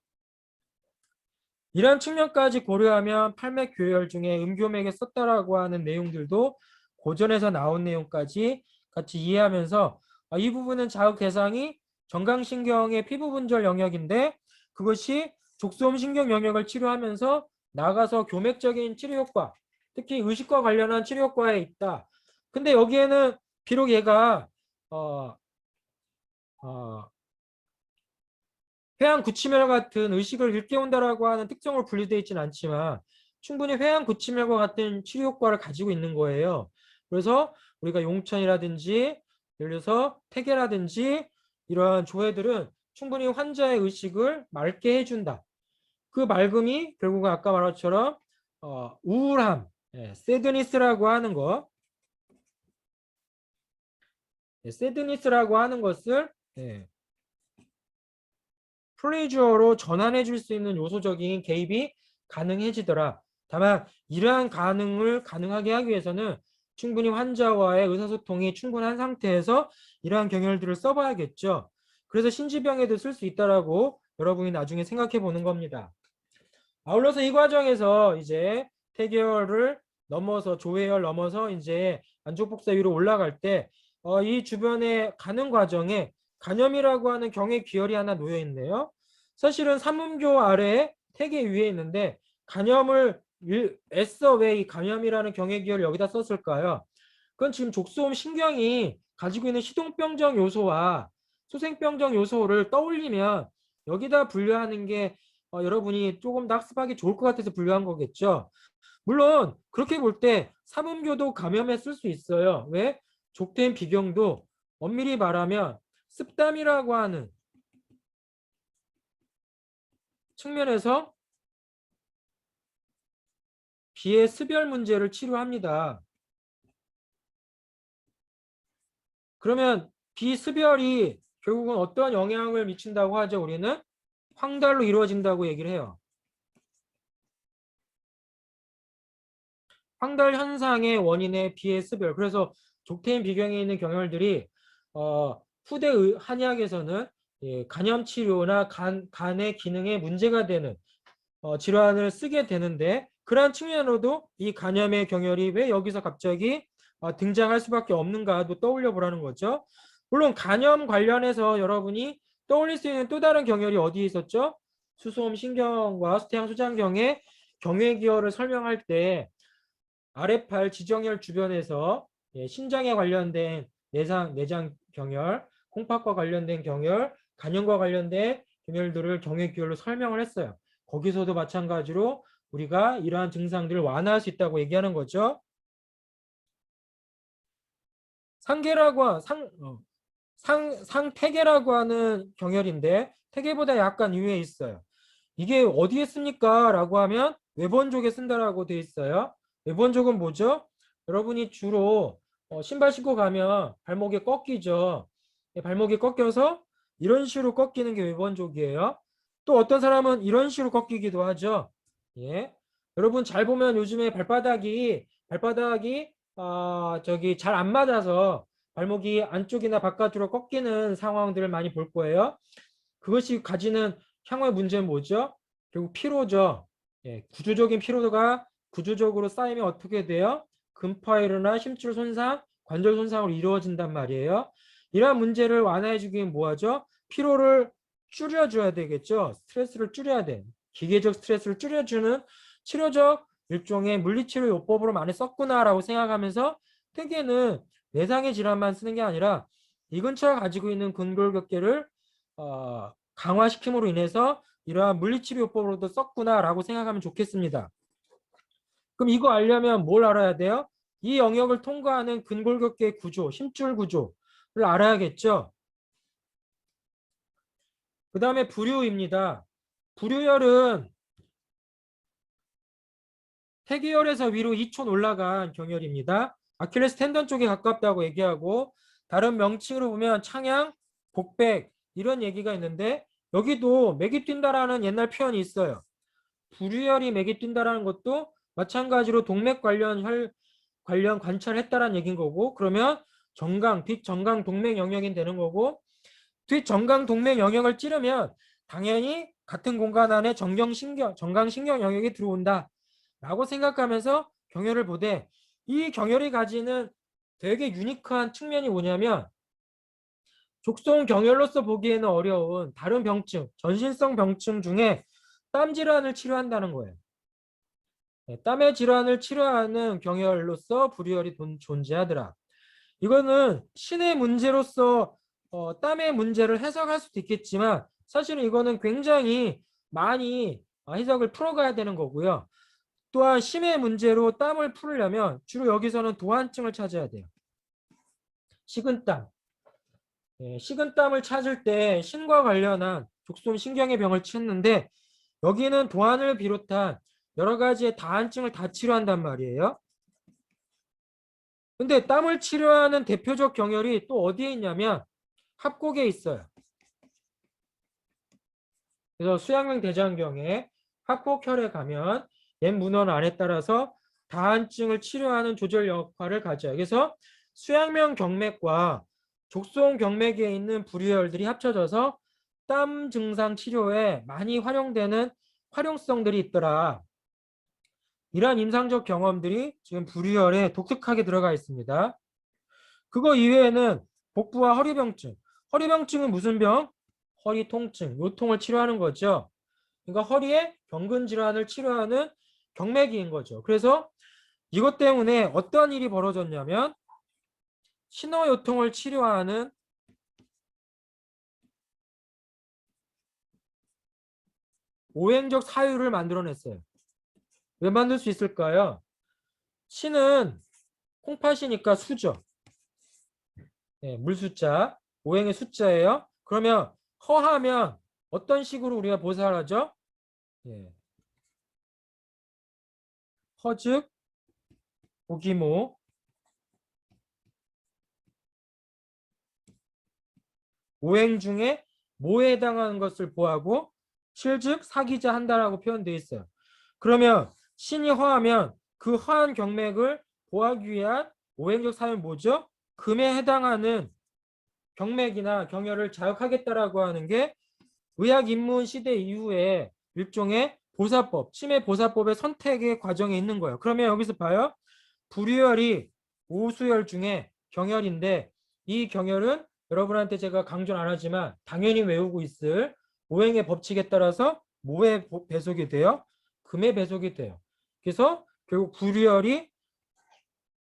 이런 측면까지 고려하면 팔맥 교열 중에 음교맥에 썼다라고 하는 내용들도 고전에서 나온 내용까지 같이 이해하면서 이 부분은 자극 대상이 정강신경의 피부 분절 영역인데 그것이 족소음 신경 영역을 치료하면서 나가서 교맥적인 치료 효과, 특히 의식과 관련한 치료 효과에 있다. 근데 여기에는 비록 얘가 회양 구치멸 같은 의식을 일깨운다라고 하는 특성을 분리되어 있지는 않지만 충분히 회양 구치멸과 같은 치료 효과를 가지고 있는 거예요. 그래서 우리가 용천이라든지 예를 들어서 태계라든지 이러한 조회들은 충분히 환자의 의식을 맑게 해준다. 그 맑음이 결국은 아까 말한 것처럼 우울함, 새드니스라고 하는 거, 새드니스라고 하는 것을 플레이주어로 전환해 줄 수 있는 요소적인 개입이 가능해지더라. 다만 이러한 가능을 가능하게 하기 위해서는 충분히 환자와의 의사소통이 충분한 상태에서 이러한 경혈들을 써봐야겠죠. 그래서 신지병에도 쓸 수 있다라고 여러분이 나중에 생각해 보는 겁니다. 아울러서 이 과정에서 이제 태계혈을 넘어서 조회혈 넘어서 이제 안쪽복사 위로 올라갈 때 이 주변에 가는 과정에 간염이라고 하는 경의 기혈이 하나 놓여 있네요. 사실은 삼음교 아래에 태계 위에 있는데 간염을 애써 왜 이 간염이라는 경의 기혈을 여기다 썼을까요? 그건 지금 족소음 신경이 가지고 있는 시동병정 요소와 소생병정 요소를 떠올리면 여기다 분류하는 게 여러분이 조금 더 학습하기 좋을 것 같아서 분류한 거겠죠. 물론 그렇게 볼 때 삼음교도 감염에 쓸 수 있어요. 왜? 족된 비경도 엄밀히 말하면 습담이라고 하는 측면에서 비의 습열 문제를 치료합니다. 그러면 비습열이 결국은 어떠한 영향을 미친다고 하죠? 우리는 황달로 이루어진다고 얘기를 해요. 황달 현상의 원인의 비의 습열. 그래서 족태인 비경에 있는 경혈들이 후대 한의학에서는 간염 치료나 간의 기능에 문제가 되는 질환을 쓰게 되는데 그러한 측면으로도 이 간염의 경혈이 왜 여기서 갑자기 등장할 수밖에 없는가도 떠올려 보라는 거죠. 물론 간염 관련해서 여러분이 떠올릴 수 있는 또 다른 경혈이 어디에 있었죠? 수소음 신경과 수태양 소장경의 경외기혈을 설명할 때 아래팔 지정혈 주변에서 신장에 관련된 내장 경혈, 콩팥과 관련된 경혈, 간염과 관련된 경혈들을 경외기혈로 설명을 했어요. 거기서도 마찬가지로 우리가 이러한 증상들을 완화할 수 있다고 얘기하는 거죠. 상태계라고 하는 경혈인데 태계보다 약간 위에 있어요. 이게 어디에 씁니까? 라고 하면 외번족에 쓴다라고 되어 있어요. 외번족은 뭐죠? 여러분이 주로 신발 신고 가면 발목에 꺾이죠. 발목이 꺾여서 이런 식으로 꺾이는 게 외번족이에요. 또 어떤 사람은 이런 식으로 꺾이기도 하죠. 예. 여러분 잘 보면 요즘에 발바닥이 저기 잘 안 맞아서 발목이 안쪽이나 바깥으로 꺾이는 상황들을 많이 볼 거예요. 그것이 가지는 향후의 문제는 뭐죠? 결국 피로죠. 구조적인 피로도가 구조적으로 쌓이면 어떻게 돼요? 근파일이나 심줄 손상, 관절 손상으로 이루어진단 말이에요. 이러한 문제를 완화해주기 위해 뭐하죠? 피로를 줄여줘야 되겠죠. 스트레스를 줄여야 돼. 기계적 스트레스를 줄여주는 치료적 일종의 물리치료 요법으로 많이 썼구나라고 생각하면서 특이는 내상의 질환만 쓰는 게 아니라 이 근처가 가지고 있는 근골격계를 강화시킴으로 인해서 이러한 물리치료요법으로도 썼구나라고 생각하면 좋겠습니다. 그럼 이거 알려면 뭘 알아야 돼요? 이 영역을 통과하는 근골격계 구조, 힘줄 구조를 알아야겠죠. 그 다음에 부류입니다. 부류혈은 태계혈에서 위로 2촌 올라간 경혈입니다. 아킬레스 텐던 쪽에 가깝다고 얘기하고 다른 명칭으로 보면 창양, 복백 이런 얘기가 있는데 여기도 맥이 뛴다라는 옛날 표현이 있어요. 부류혈이 맥이 뛴다라는 것도 마찬가지로 동맥 관련 관찰했다라는 얘기인 거고 그러면 뒷정강 동맥 영역이 되는 거고 뒷정강 동맥 영역을 찌르면 당연히 같은 공간 안에 정강신경 영역이 들어온다 라고 생각하면서 경혈을 보되 이 경혈이 가지는 되게 유니크한 측면이 뭐냐면 족송 경혈로서 보기에는 어려운 다른 병증, 전신성 병증 중에 땀 질환을 치료한다는 거예요. 땀의 질환을 치료하는 경혈로서 불이혈이 존재하더라. 이거는 신의 문제로서 땀의 문제를 해석할 수도 있겠지만 사실은 이거는 굉장히 많이 해석을 풀어가야 되는 거고요. 또한 심의 문제로 땀을 풀려면 주로 여기서는 도한증을 찾아야 돼요. 식은땀. 식은땀을 찾을 때 신과 관련한 족속 신경의 병을 찾는데 여기는 도한을 비롯한 여러 가지의 다한증을 다 치료한단 말이에요. 근데 땀을 치료하는 대표적 경혈이 또 어디에 있냐면 합곡에 있어요. 그래서 수양명 대장경에 합곡혈에 가면 옛 문헌 안에 따라서 다한증을 치료하는 조절 역할을 가져요. 그래서 수양명 경맥과 족송 경맥에 있는 불이혈들이 합쳐져서 땀 증상 치료에 많이 활용되는 활용성들이 있더라. 이러한 임상적 경험들이 지금 불이혈에 독특하게 들어가 있습니다. 그거 이외에는 복부와 허리병증. 허리병증은 무슨 병? 허리 통증, 요통을 치료하는 거죠. 그러니까 허리에 경근 질환을 치료하는 경맥이인 거죠. 그래서 이것 때문에 어떤 일이 벌어졌냐면 신호요통을 치료하는 오행적 사유를 만들어냈어요. 왜 만들 수 있을까요? 신은 콩팥이니까 수죠. 물숫자, 오행의 숫자예요. 그러면 허하면 어떤 식으로 우리가 보살을 하죠? 허즉, 오기모, 오행 중에 뭐에 해당하는 것을 보하고 실즉 사기자 한다라고 표현되어 있어요. 그러면 신이 허하면 그 허한 경맥을 보하기 위한 오행적 사유는 뭐죠? 금에 해당하는 경맥이나 경혈을 자극하겠다라고 하는 게 의학 입문 시대 이후에 일종의 보사법, 치매 보사법의 선택의 과정에 있는 거예요. 그러면 여기서 봐요. 불이혈이 오수혈 중에 경혈인데 이 경혈은 여러분한테 제가 강조는 안 하지만 당연히 외우고 있을 오행의 법칙에 따라서 뭐에 배속이 돼요? 금에 배속이 돼요. 그래서 결국 불이혈이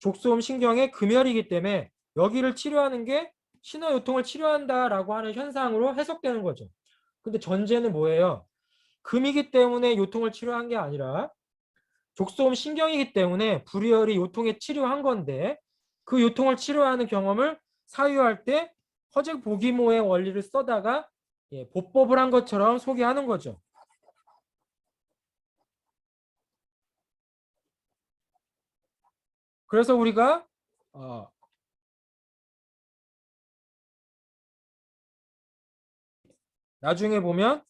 족소음 신경의 금혈이기 때문에 여기를 치료하는 게 신호요통을 치료한다라고 하는 현상으로 해석되는 거죠. 근데 전제는 뭐예요? 금이기 때문에 요통을 치료한 게 아니라 족소음 신경이기 때문에 불이혈이 요통에 치료한 건데 그 요통을 치료하는 경험을 사유할 때 허즉 보기모의 원리를 써다가 보법을 한 것처럼 소개하는 거죠. 그래서 우리가 나중에 보면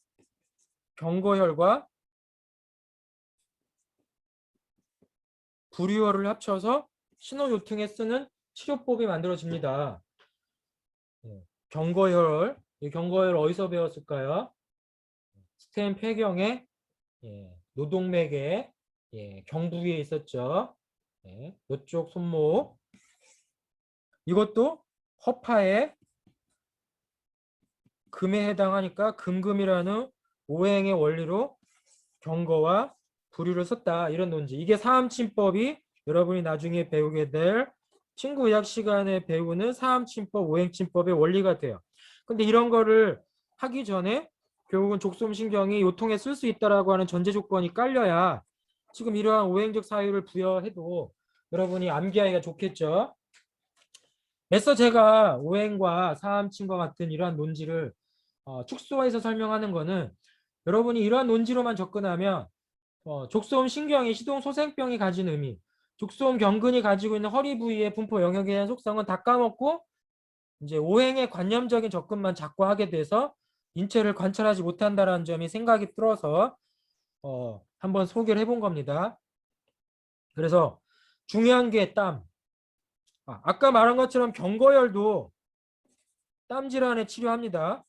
경거혈과 불이혈을 합쳐서 신호요통에 쓰는 치료법이 만들어집니다. 경거혈, 이 경거혈 어디서 배웠을까요? 스텐 폐경에 노동맥에 경부위에 있었죠. 이쪽 손목 이것도 허파에 금에 해당하니까 금금이라는 오행의 원리로 경거와 불유를 썼다. 이런 논지. 이게 사암침법이 여러분이 나중에 배우게 될 친구의학 시간에 배우는 사암침법, 오행침법의 원리가 돼요. 근데 이런 거를 하기 전에 결국은 족솜신경이 요통에 쓸 수 있다라고 하는 전제 조건이 깔려야 지금 이러한 오행적 사유를 부여해도 여러분이 암기하기가 좋겠죠. 애써 제가 오행과 사암침과 같은 이러한 논지를 축소해서 설명하는 거는 여러분이 이러한 논지로만 접근하면 족소음 신경이 시동소생병이 가진 의미, 족소음 경근이 가지고 있는 허리 부위의 분포 영역에 대한 속성은 다 까먹고 이제 오행의 관념적인 접근만 자꾸 하게 돼서 인체를 관찰하지 못한다는 점이 생각이 들어서 한번 소개를 해본 겁니다. 그래서 중요한 게 땀. 아까 말한 것처럼 경거열도 땀 질환에 치료합니다.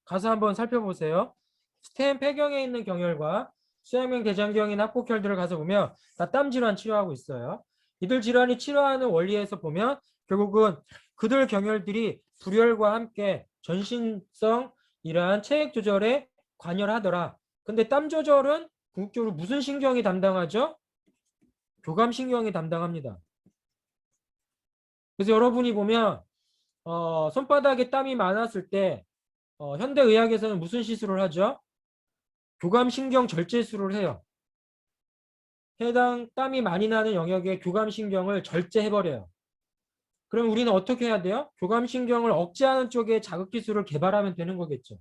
가서 한번 살펴보세요. 스텐 폐경에 있는 경혈과 수양명 대장경인 합곡혈들을 가서 보면 다 땀 질환 치료하고 있어요. 이들 질환이 치료하는 원리에서 보면 결국은 그들 경혈들이 불혈과 함께 전신성이러한 체액 조절에 관여를 하더라. 근데 땀 조절은 궁극적으로 무슨 신경이 담당하죠? 교감신경이 담당합니다. 그래서 여러분이 보면 손바닥에 땀이 많았을 때 현대의학에서는 무슨 시술을 하죠? 교감신경 절제술을 해요. 해당 땀이 많이 나는 영역의 교감신경을 절제해버려요. 그럼 우리는 어떻게 해야 돼요? 교감신경을 억제하는 쪽에 자극 기술을 개발하면 되는 거겠죠.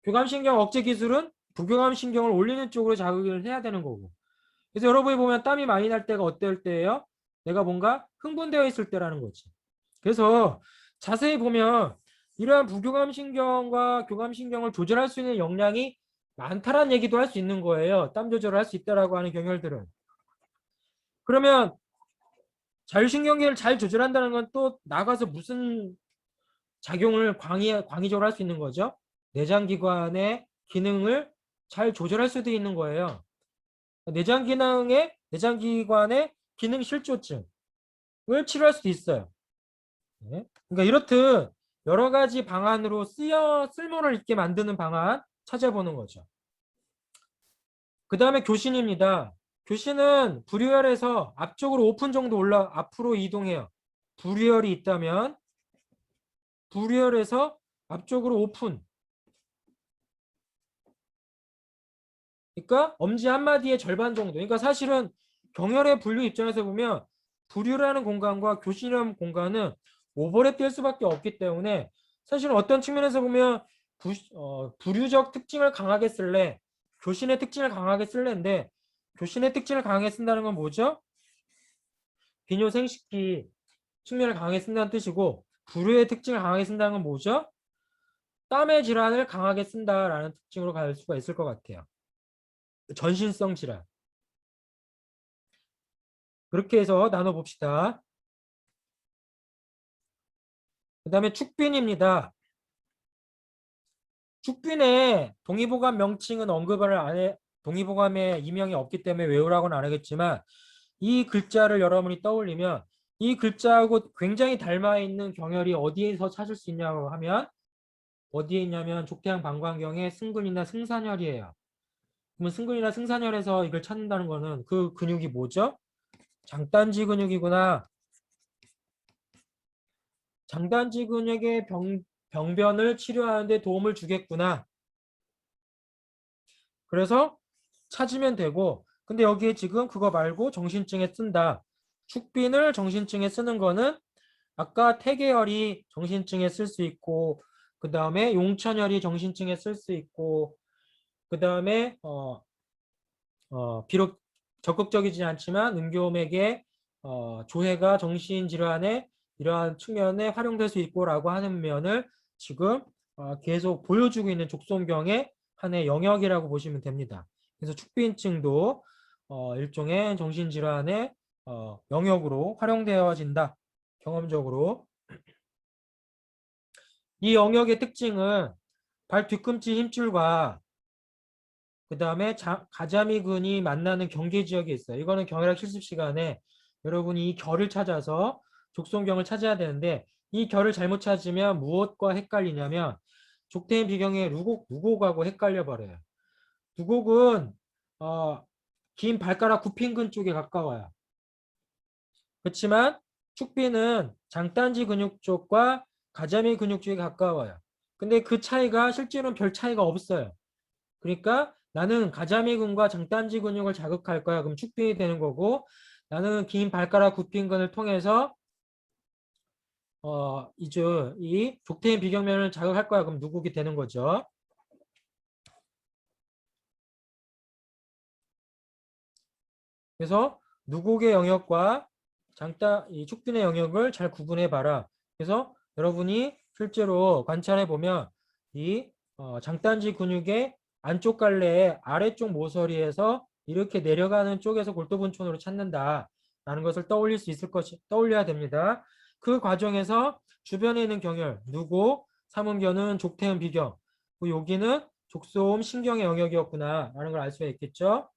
교감신경 억제 기술은 부교감신경을 올리는 쪽으로 자극을 해야 되는 거고. 그래서 여러분이 보면 땀이 많이 날 때가 어떨 때예요? 내가 뭔가 흥분되어 있을 때라는 거지. 그래서 자세히 보면 이러한 부교감신경과 교감신경을 조절할 수 있는 역량이 많다라는 얘기도 할 수 있는 거예요. 땀 조절을 할 수 있다라고 하는 경혈들은. 그러면 자율신경계를 잘 조절한다는 건 또 나가서 무슨 작용을 광의적으로 할 수 있는 거죠? 내장기관의 기능을 잘 조절할 수도 있는 거예요. 내장기관의 기능 실조증을 치료할 수도 있어요. 네. 그러니까 이렇듯 여러 가지 방안으로 쓸모를 있게 만드는 방안 찾아보는 거죠. 그 다음에 교신입니다. 교신은 불유혈에서 앞쪽으로 5분 정도 앞으로 이동해요. 불유혈이 있다면 불유혈에서 앞쪽으로 5분. 그러니까 엄지 한마디의 절반 정도. 그러니까 사실은 경혈의 분류 입장에서 보면 불유라는 공간과 교신이라는 공간은 오버랩될 수밖에 없기 때문에 사실은 어떤 측면에서 보면 불유적 특징을 강하게 쓸래, 교신의 특징을 강하게 쓸래인데 교신의 특징을 강하게 쓴다는 건 뭐죠? 비뇨생식기 측면을 강하게 쓴다는 뜻이고 불유의 특징을 강하게 쓴다는 건 뭐죠? 땀의 질환을 강하게 쓴다라는 특징으로 갈 수가 있을 것 같아요. 전신성 질환. 그렇게 해서 나눠봅시다. 그 다음에 축빈입니다. 축빈의 동의보감 명칭은 언급을 안 해, 동의보감에 이명이 없기 때문에 외우라고는 안 하겠지만 이 글자를 여러분이 떠올리면 이 글자하고 굉장히 닮아 있는 경혈이 어디에서 찾을 수 있냐고 하면 어디에 있냐면 족태양 방광경의 승근이나 승산혈이에요. 그러면 승근이나 승산혈에서 이걸 찾는다는 거는 그 근육이 뭐죠? 장단지 근육이구나. 장단지 근육의 병변을 치료하는 데 도움을 주겠구나. 그래서 찾으면 되고 근데 여기에 지금 그거 말고 정신증에 쓴다. 축빈을 정신증에 쓰는 거는 아까 태계혈이 정신증에 쓸 수 있고 그 다음에 용천혈이 정신증에 쓸 수 있고 그 다음에 비록 적극적이지 않지만 음교맥의 조해가 정신질환의 이러한 측면에 활용될 수 있고라고 하는 면을 지금 계속 보여주고 있는 족솜경의 하나의 영역이라고 보시면 됩니다. 그래서 축빈증도 일종의 정신질환의 영역으로 활용되어진다. 경험적으로. 이 영역의 특징은 발 뒤꿈치 힘줄과 그 다음에 가자미근이 만나는 경계 지역이 있어요. 이거는 경혈학 실습 시간에 여러분이 이 결을 찾아서 족솜경을 찾아야 되는데 이 결을 잘못 찾으면 무엇과 헷갈리냐면 족태인 비경의 누곡하고 헷갈려 버려요. 누곡은 긴 발가락 굽힌근 쪽에 가까워요. 그렇지만 축비는 장단지 근육 쪽과 가자미 근육 쪽에 가까워요. 근데 그 차이가 실제로는 별 차이가 없어요. 그러니까 나는 가자미근과 장단지 근육을 자극할 거야. 그럼 축빈이 되는 거고 나는 긴 발가락 굽힌근을 통해서 이제 이 족태인 비경면을 자극할 거야. 그럼 누국이 되는 거죠. 그래서 누국의 영역과 이 축빈의 영역을 잘 구분해 봐라. 그래서 여러분이 실제로 관찰해 보면 이 장단지 근육의 안쪽 갈래의 아래쪽 모서리에서 이렇게 내려가는 쪽에서 골도분촌으로 찾는다. 라는 것을 떠올려야 됩니다. 그 과정에서 주변에 있는 경혈, 누고, 삼음견은 족태음 비경, 여기는 족소음 신경의 영역이었구나. 라는 걸 알 수가 있겠죠.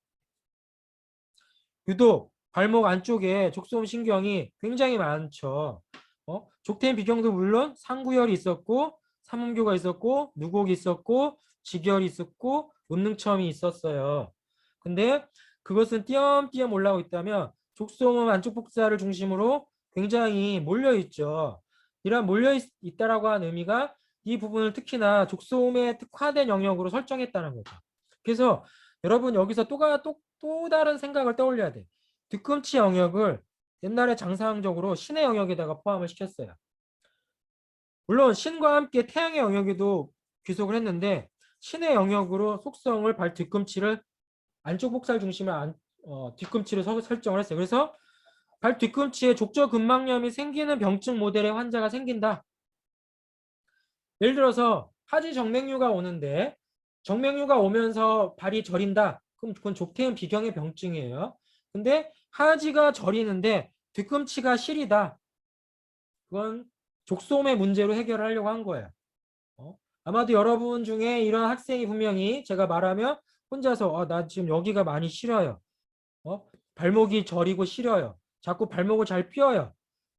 유독 발목 안쪽에 족소음 신경이 굉장히 많죠. 족태인 비경도 물론 상구열이 있었고 삼음교가 있었고 누곡이 있었고 직열이 있었고 운능첨이 있었어요. 근데 그것은 띄엄띄엄 올라오고 있다면 족소음 안쪽 복사를 중심으로 굉장히 몰려 있죠. 이런 몰려 있다라고 하는 의미가 이 부분을 특히나 족소음에 특화된 영역으로 설정했다는 거죠. 그래서 여러분 여기서 또 다른 생각을 떠올려야 돼. 뒤꿈치 영역을 옛날에 장사항적으로 신의 영역에다가 포함을 시켰어요. 물론 신과 함께 태양의 영역에도 귀속을 했는데 신의 영역으로 속성을 발 뒤꿈치를 안쪽 복살 중심을 뒤꿈치를 설정을 했어요. 그래서 발 뒤꿈치에 족저근막염이 생기는 병증 모델의 환자가 생긴다. 예를 들어서 하지 정맥류가 오는데 정맥류가 오면서 발이 저린다. 그럼 그건 족태인 비경의 병증이에요. 근데 하지가 저리는데 뒤꿈치가 시리다. 그건 족소음의 문제로 해결하려고 한 거예요. 아마도 여러분 중에 이런 학생이 분명히 제가 말하면 혼자서 나 지금 여기가 많이 시려요. 발목이 저리고 시려요. 자꾸 발목을 잘 삐어요.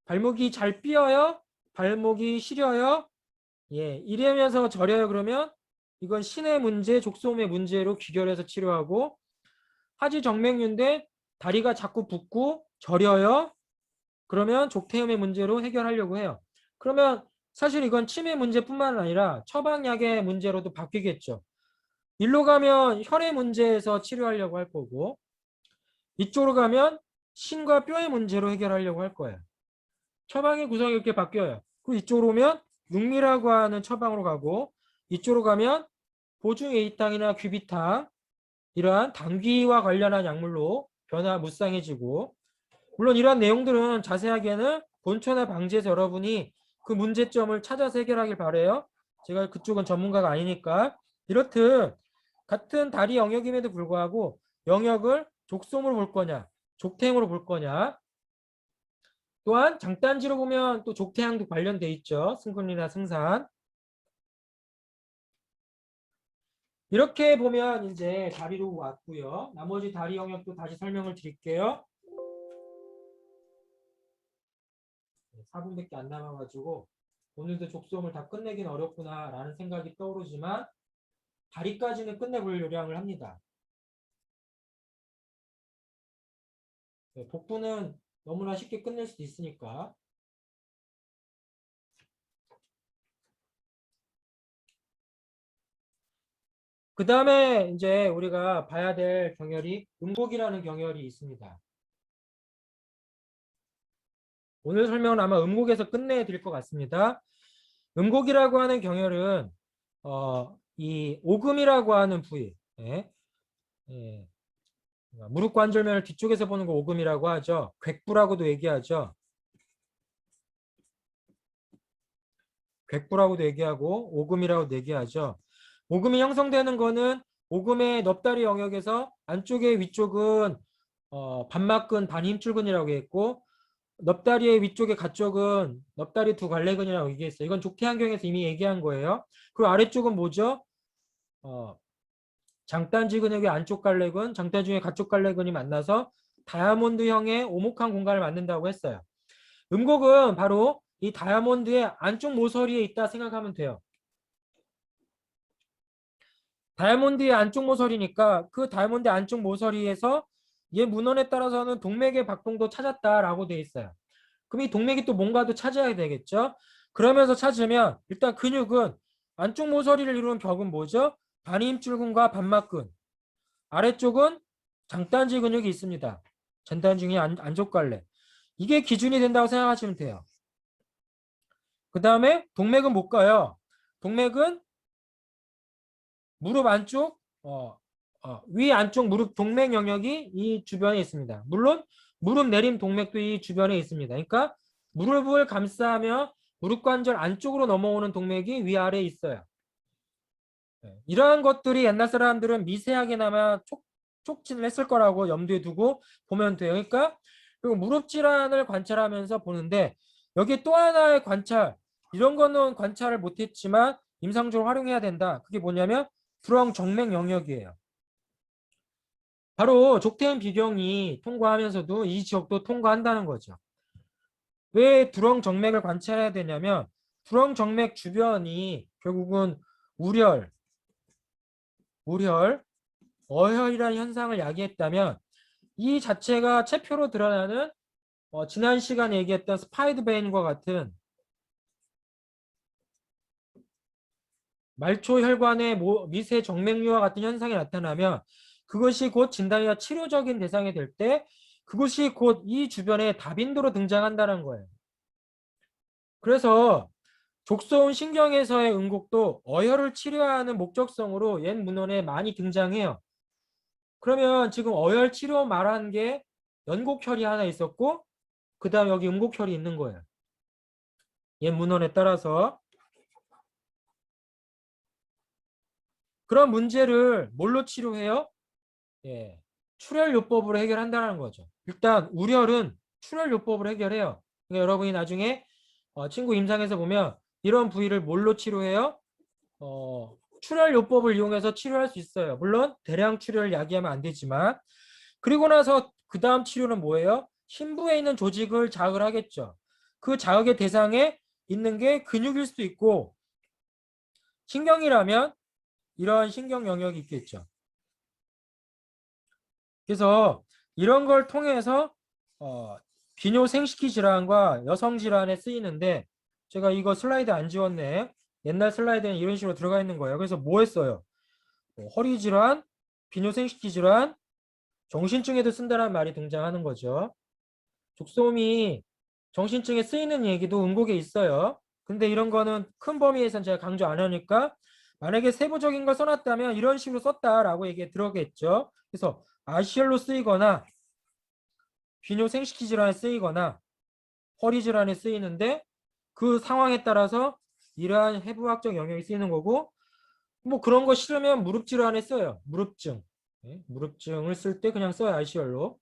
발목이 잘 삐어요. 발목이 시려요. 예, 이러면서 저려요. 그러면 이건 신의 문제, 족소음의 문제로 귀결해서 치료하고 하지 정맥류인데 다리가 자꾸 붓고 저려요. 그러면 족태음의 문제로 해결하려고 해요. 그러면 사실 이건 치매 문제뿐만 아니라 처방약의 문제로도 바뀌겠죠. 일로 가면 혈의 문제에서 치료하려고 할 거고 이쪽으로 가면 신과 뼈의 문제로 해결하려고 할 거예요. 처방의 구성이 이렇게 바뀌어요. 그리고 이쪽으로 오면 육미라고 하는 처방으로 가고 이쪽으로 가면 보중 A탕이나 귀비탕 이러한 당귀와 관련한 약물로 무쌍해지고 물론 이러한 내용들은 자세하게는 본초나 방지에서 여러분이 그 문제점을 찾아서 해결하길 바래요. 제가 그쪽은 전문가가 아니니까. 이렇듯 같은 다리 영역임에도 불구하고 영역을 족소음으로 볼 거냐 족태행으로 볼 거냐 또한 장단지로 보면 또 족태향도 관련돼 있죠. 승근이나 승산. 이렇게 보면 이제 다리로 왔고요. 나머지 다리 영역도 다시 설명을 드릴게요. 4분밖에 안 남아가지고 오늘도 족소음을 다 끝내긴 어렵구나 라는 생각이 떠오르지만 다리까지는 끝내볼 요량을 합니다. 복부는 너무나 쉽게 끝낼 수도 있으니까. 그 다음에 이제 우리가 봐야 될 경혈이 음곡이라는 경혈이 있습니다. 오늘 설명은 아마 음곡에서 끝내드릴 것 같습니다. 음곡이라고 하는 경혈은 이 오금이라고 하는 부위, 예, 무릎 관절면을 뒤쪽에서 보는 거 오금이라고 하죠. 객부라고도 얘기하죠. 객부라고도 얘기하고 오금이라고도 얘기하죠. 오금이 형성되는 거는 오금의 넙다리 영역에서 안쪽에 위쪽은 반막근 반힘줄근이라고 했고 넙다리의 위쪽의 가쪽은 넙다리 두 갈래근이라고 얘기했어요. 이건 족태환경에서 이미 얘기한 거예요. 그리고 아래쪽은 뭐죠? 장단지 근육의 안쪽 갈래근, 장단지 중의 가쪽 갈래근이 만나서 다이아몬드형의 오목한 공간을 만든다고 했어요. 음곡은 바로 이 다이아몬드의 안쪽 모서리에 있다 생각하면 돼요. 다이아몬드의 안쪽 모서리니까 그 다이아몬드 안쪽 모서리에서 얘 문헌에 따라서는 동맥의 박동도 찾았다라고 돼 있어요. 그럼 이 동맥이 또 뭔가도 찾아야 되겠죠. 그러면서 찾으면 일단 근육은 안쪽 모서리를 이루는 벽은 뭐죠? 반힘줄근과 반막근. 아래쪽은 장단지 근육이 있습니다. 장단지 중에 안쪽 갈래. 이게 기준이 된다고 생각하시면 돼요. 그 다음에 동맥은 뭘까요? 동맥은 무릎 안쪽, 위 안쪽 무릎 동맥 영역이 이 주변에 있습니다. 물론 무릎 내림 동맥도 이 주변에 있습니다. 그러니까 무릎을 감싸며 무릎 관절 안쪽으로 넘어오는 동맥이 위아래에 있어요. 이러한 것들이 옛날 사람들은 미세하게나마 촉진을 했을 거라고 염두에 두고 보면 돼요. 그러니까 그리고 무릎 질환을 관찰하면서 보는데 여기 또 하나의 관찰, 이런 거는 관찰을 못했지만 임상적으로 활용해야 된다. 그게 뭐냐면 불황 정맥 영역이에요. 바로 족대음 비경이 통과하면서도 이 지역도 통과한다는 거죠. 왜 두렁 정맥을 관찰해야 되냐면 두렁 정맥 주변이 결국은 우렬, 우혈, 어혈이라는 현상을 야기했다면 이 자체가 체표로 드러나는 지난 시간에 얘기했던 스파이드베인과 같은 말초 혈관의 미세 정맥류와 같은 현상이 나타나면 그것이 곧 진단이나 치료적인 대상이 될 때 그것이 곧 이 주변에 다빈도로 등장한다는 거예요. 그래서 족소운 신경에서의 응곡도 어혈을 치료하는 목적성으로 옛 문헌에 많이 등장해요. 그러면 지금 어혈 치료 말한 게 연곡혈이 하나 있었고 그 다음 여기 음곡혈이 있는 거예요. 옛 문헌에 따라서. 그런 문제를 뭘로 치료해요? 예, 출혈요법으로 해결한다는 거죠. 일단 우렬은 출혈요법으로 해결해요. 그러니까 여러분이 나중에 친구 임상에서 보면 이런 부위를 뭘로 치료해요? 출혈요법을 이용해서 치료할 수 있어요. 물론 대량 출혈을 야기하면 안 되지만 그리고 나서 그 다음 치료는 뭐예요? 심부에 있는 조직을 자극을 하겠죠. 그 자극의 대상에 있는 게 근육일 수도 있고 신경이라면 이러한 신경 영역이 있겠죠. 그래서 이런 걸 통해서 비뇨 생식기 질환과 여성 질환에 쓰이는데 제가 이거 슬라이드 안 지웠네. 옛날 슬라이드는 이런 식으로 들어가 있는 거예요. 그래서 뭐 했어요? 허리 질환, 비뇨 생식기 질환, 정신증에도 쓴다는 말이 등장하는 거죠. 족솜이 정신증에 쓰이는 얘기도 음곡에 있어요. 근데 이런 거는 큰 범위에선 제가 강조 안 하니까 만약에 세부적인 걸 써놨다면 이런 식으로 썼다라고 얘기 들어겠죠. 그래서 아시얼로 쓰이거나 비뇨 생식기 질환에 쓰이거나 허리 질환에 쓰이는데 그 상황에 따라서 이러한 해부학적 영역이 쓰이는 거고 뭐 그런 거 싫으면 무릎 질환에 써요. 무릎증. 네, 무릎증을 쓸 때 그냥 써요. 아시얼로.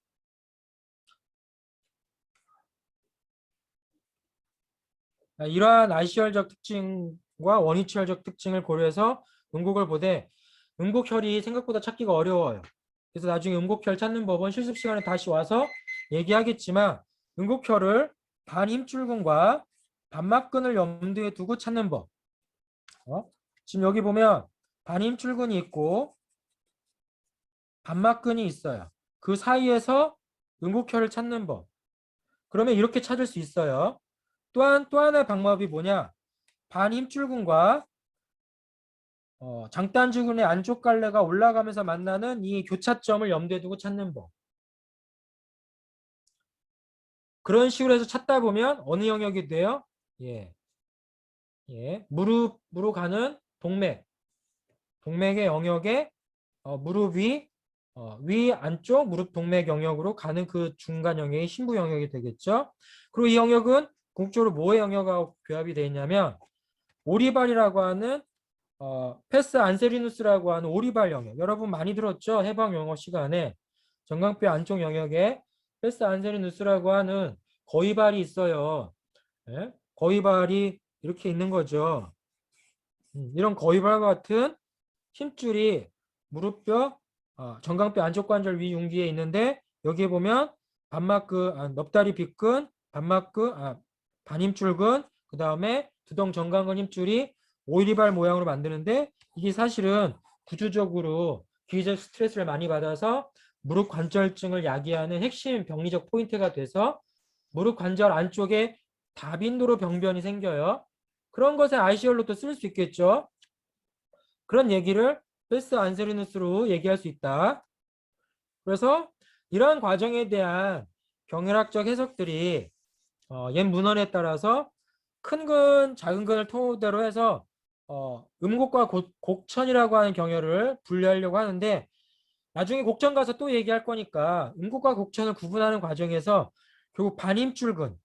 이러한 아시얼적 특징과 원위치열적 특징을 고려해서 음곡을 보되 음곡혈이 생각보다 찾기가 어려워요. 그래서 나중에 음곡혈 찾는 법은 실습 시간에 다시 와서 얘기하겠지만 음곡혈을 반힘줄근과 반막근을 염두에 두고 찾는 법. 지금 여기 보면 반힘줄근이 있고 반막근이 있어요. 그 사이에서 음곡혈을 찾는 법. 그러면 이렇게 찾을 수 있어요. 또한 또 하나의 방법이 뭐냐? 반힘줄근과 장단주근의 안쪽 갈래가 올라가면서 만나는 이 교차점을 염두에 두고 찾는 법. 그런 식으로 해서 찾다 보면 어느 영역이 돼요? 예, 예, 무릎으로 가는 동맥, 동맥의 영역에 무릎 위, 위 안쪽 무릎 동맥 영역으로 가는 그 중간 영역이 심부 영역이 되겠죠. 그리고 이 영역은 궁극적으로 뭐의 영역하고 교합이 되어 있냐면 오리발이라고 하는 패스 안세리누스라고 하는 오리발 영역. 여러분 많이 들었죠? 해방 영어 시간에 정강뼈 안쪽 영역에 패스 안세리누스라고 하는 거위발이 있어요. 예? 거위발이 이렇게 있는 거죠. 이런 거위발과 같은 힘줄이 무릎뼈, 정강뼈 안쪽 관절 위 융기에 있는데 여기에 보면 넙다리 빗근, 반힘줄근, 그 다음에 두동 정강근 힘줄이 오리발 모양으로 만드는데 이게 사실은 구조적으로 기계적 스트레스를 많이 받아서 무릎 관절증을 야기하는 핵심 병리적 포인트가 돼서 무릎 관절 안쪽에 다빈도로 병변이 생겨요. 그런 것에 ICL로도 쓸 수 있겠죠. 그런 얘기를 패스 안세리누스로 얘기할 수 있다. 그래서 이러한 과정에 대한 경혈학적 해석들이 옛 문헌에 따라서 큰 근, 작은 근을 토대로 해서 음곡과 곡천이라고 하는 경혈을 분류하려고 하는데 나중에 곡천 가서 또 얘기할 거니까 음곡과 곡천을 구분하는 과정에서 결국 반힘줄근,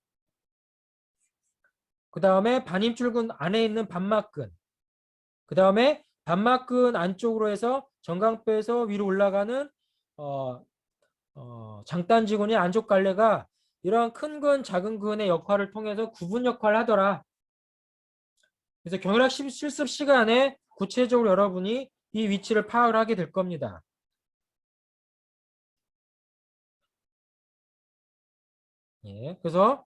그 다음에 반힘줄근 안에 있는 반막근, 그 다음에 반막근 안쪽으로 해서 정강뼈에서 위로 올라가는 어, 장단지근의 안쪽 갈래가 이런 큰 근, 작은 근의 역할을 통해서 구분 역할을 하더라. 그래서 경혈학 실습 시간에 구체적으로 여러분이 이 위치를 파악을 하게 될 겁니다. 예, 그래서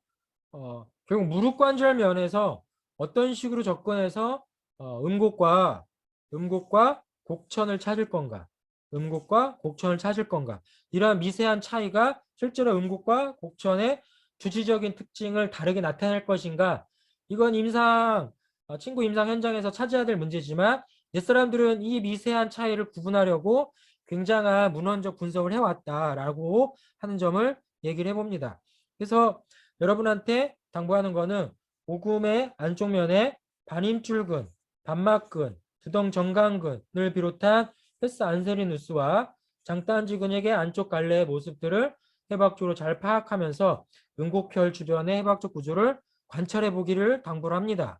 결국 무릎 관절 면에서 어떤 식으로 접근해서 음곡과 곡천을 찾을 건가, 음곡과 곡천을 찾을 건가, 이러한 미세한 차이가 실제로 음곡과 곡천의 주지적인 특징을 다르게 나타낼 것인가, 이건 친구 임상 현장에서 찾아야 될 문제지만 옛사람들은 이 미세한 차이를 구분하려고 굉장한 문헌적 분석을 해왔다라고 하는 점을 얘기를 해봅니다. 그래서 여러분한테 당부하는 거는 오금의 안쪽 면에 반임줄근, 반막근, 두덩정강근을 비롯한 패스 안세리누스와 장단지 근육의 안쪽 갈래의 모습들을 해박적으로 잘 파악하면서 응곡혈 주변의 해박적 구조를 관찰해 보기를 당부를 합니다.